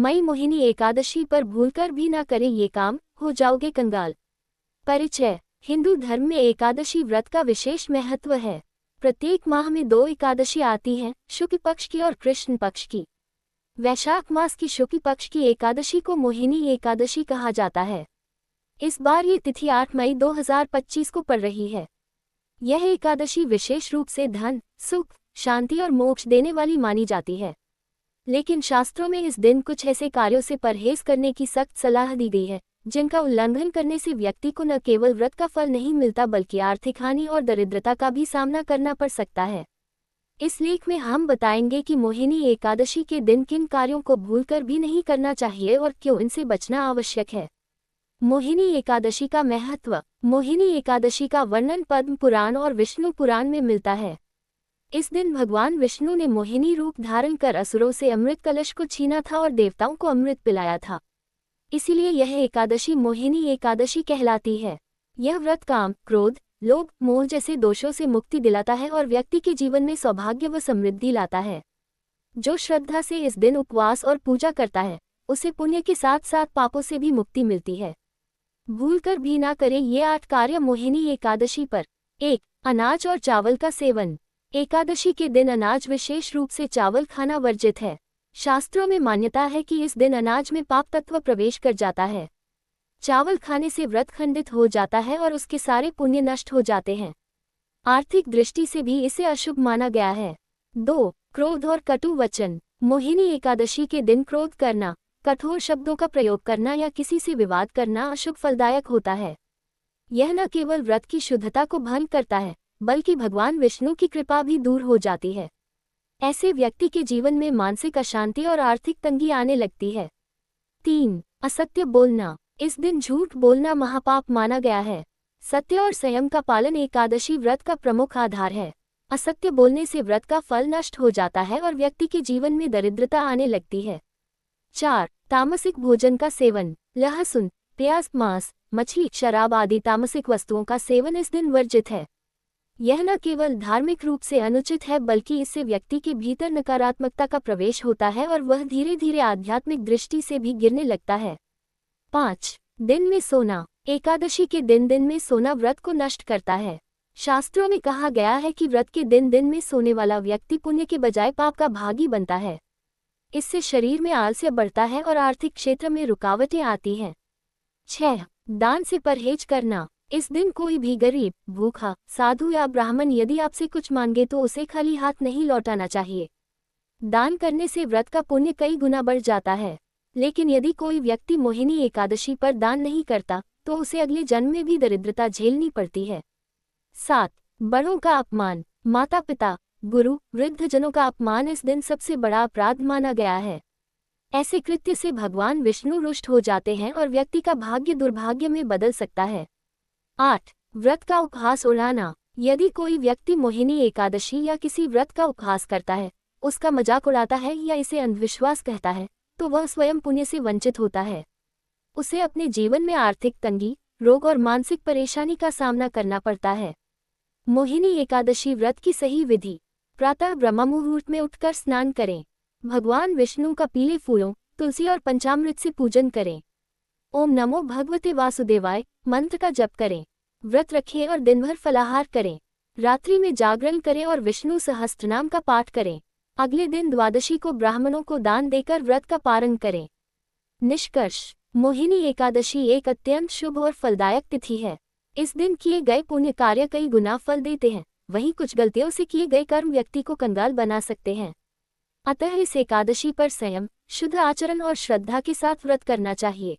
मई मोहिनी एकादशी पर भूलकर भी ना करें ये काम, हो जाओगे कंगाल। परिचय। हिंदू धर्म में एकादशी व्रत का विशेष महत्व है। प्रत्येक माह में 2 एकादशी आती हैं, शुक्ल पक्ष की और कृष्ण पक्ष की। वैशाख मास की शुक्ल पक्ष की एकादशी को मोहिनी एकादशी कहा जाता है। इस बार ये तिथि 8 मई 2025 को पड़ रही है। यह एकादशी विशेष रूप से धन, सुख, शांति और मोक्ष देने वाली मानी जाती है। लेकिन शास्त्रों में इस दिन कुछ ऐसे कार्यों से परहेज करने की सख्त सलाह दी गई है, जिनका उल्लंघन करने से व्यक्ति को न केवल व्रत का फल नहीं मिलता बल्कि आर्थिक हानि और दरिद्रता का भी सामना करना पड़ सकता है। इस लेख में हम बताएंगे कि मोहिनी एकादशी के दिन किन कार्यों को भूलकर भी नहीं करना चाहिए और क्यों इनसे बचना आवश्यक है। मोहिनी एकादशी का महत्व। मोहिनी एकादशी का वर्णन पद्म पुराण और विष्णु पुराण में मिलता है। इस दिन भगवान विष्णु ने मोहिनी रूप धारण कर असुरों से अमृत कलश को छीना था और देवताओं को अमृत पिलाया था। इसीलिए यह एकादशी मोहिनी एकादशी कहलाती है। यह व्रत काम, क्रोध, लोभ, मोह जैसे दोषों से मुक्ति दिलाता है और व्यक्ति के जीवन में सौभाग्य व समृद्धि लाता है। जो श्रद्धा से इस दिन उपवास और पूजा करता है, उसे पुण्य के साथ साथ पापों से भी मुक्ति मिलती है। भूलकर भी ना करें ये 8 कार्य मोहिनी एकादशी पर। 1. अनाज और चावल का सेवन। एकादशी के दिन अनाज, विशेष रूप से चावल, खाना वर्जित है। शास्त्रों में मान्यता है कि इस दिन अनाज में पाप तत्व प्रवेश कर जाता है। चावल खाने से व्रत खंडित हो जाता है और उसके सारे पुण्य नष्ट हो जाते हैं। आर्थिक दृष्टि से भी इसे अशुभ माना गया है। 2. क्रोध और कटु वचन। मोहिनी एकादशी के दिन क्रोध करना, कठोर शब्दों का प्रयोग करना या किसी से विवाद करना अशुभ फलदायक होता है। यह न केवल व्रत की शुद्धता को भंग करता है, बल्कि भगवान विष्णु की कृपा भी दूर हो जाती है। ऐसे व्यक्ति के जीवन में मानसिक अशांति और आर्थिक तंगी आने लगती है। 3. असत्य बोलना। इस दिन झूठ बोलना महापाप माना गया है। सत्य और संयम का पालन एकादशी व्रत का प्रमुख आधार है। असत्य बोलने से व्रत का फल नष्ट हो जाता है और व्यक्ति के जीवन में दरिद्रता आने लगती है। 4. तामसिक भोजन का सेवन। लहसुन, प्याज, मांस, मछली, शराब आदि तामसिक वस्तुओं का सेवन इस दिन वर्जित है। यह न केवल धार्मिक रूप से अनुचित है बल्कि इससे व्यक्ति के भीतर नकारात्मकता का प्रवेश होता है और वह धीरे धीरे आध्यात्मिक दृष्टि से भी गिरने लगता है। 5. दिन में सोना। एकादशी के दिन में सोना व्रत को नष्ट करता है। शास्त्रों में कहा गया है कि व्रत के दिन में सोने वाला व्यक्ति पुण्य के बजाय पाप का भागी बनता है। इससे शरीर में आलस्य बढ़ता है और आर्थिक क्षेत्र में रुकावटें आती हैं। 6. दान से परहेज करना। इस दिन कोई भी गरीब, भूखा, साधु या ब्राह्मण यदि आपसे कुछ मांगे तो उसे खाली हाथ नहीं लौटाना चाहिए। दान करने से व्रत का पुण्य कई गुना बढ़ जाता है। लेकिन यदि कोई व्यक्ति मोहिनी एकादशी पर दान नहीं करता तो उसे अगले जन्म में भी दरिद्रता झेलनी पड़ती है। 7. बड़ों का अपमान। माता पिता, गुरु, वृद्धजनों का अपमान इस दिन सबसे बड़ा अपराध माना गया है। ऐसे कृत्य से भगवान विष्णु रुष्ट हो जाते हैं और व्यक्ति का भाग्य दुर्भाग्य में बदल सकता है। 8. व्रत का उपहास उड़ाना। यदि कोई व्यक्ति मोहिनी एकादशी या किसी व्रत का उपहास करता है, उसका मजाक उड़ाता है या इसे अंधविश्वास कहता है, तो वह स्वयं पुण्य से वंचित होता है। उसे अपने जीवन में आर्थिक तंगी, रोग और मानसिक परेशानी का सामना करना पड़ता है। मोहिनी एकादशी व्रत की सही विधि। प्रातः ब्रह्ममुहूर्त में उठकर स्नान करें। भगवान विष्णु का पीले फूलों, तुलसी और पंचामृत से पूजन करें। ओम नमो भगवते वासुदेवाय मंत्र का जप करें। व्रत रखें और दिन भर फलाहार करें। रात्रि में जागरण करें और विष्णु सहस्त्रनाम का पाठ करें। अगले दिन द्वादशी को ब्राह्मणों को दान देकर व्रत का पारण करें। निष्कर्ष। मोहिनी एकादशी एक अत्यंत शुभ और फलदायक तिथि है। इस दिन किए गए पुण्य कार्य कई गुना फल देते हैं, वहीं कुछ गलतियों से किए गए कर्म व्यक्ति को कंगाल बना सकते हैं। अतः इस एकादशी पर संयम, शुद्ध आचरण और श्रद्धा के साथ व्रत करना चाहिए।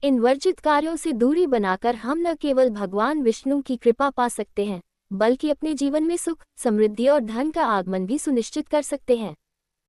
इन वर्जित कार्यों से दूरी बनाकर हम न केवल भगवान विष्णु की कृपा पा सकते हैं, बल्कि अपने जीवन में सुख, समृद्धि और धन का आगमन भी सुनिश्चित कर सकते हैं।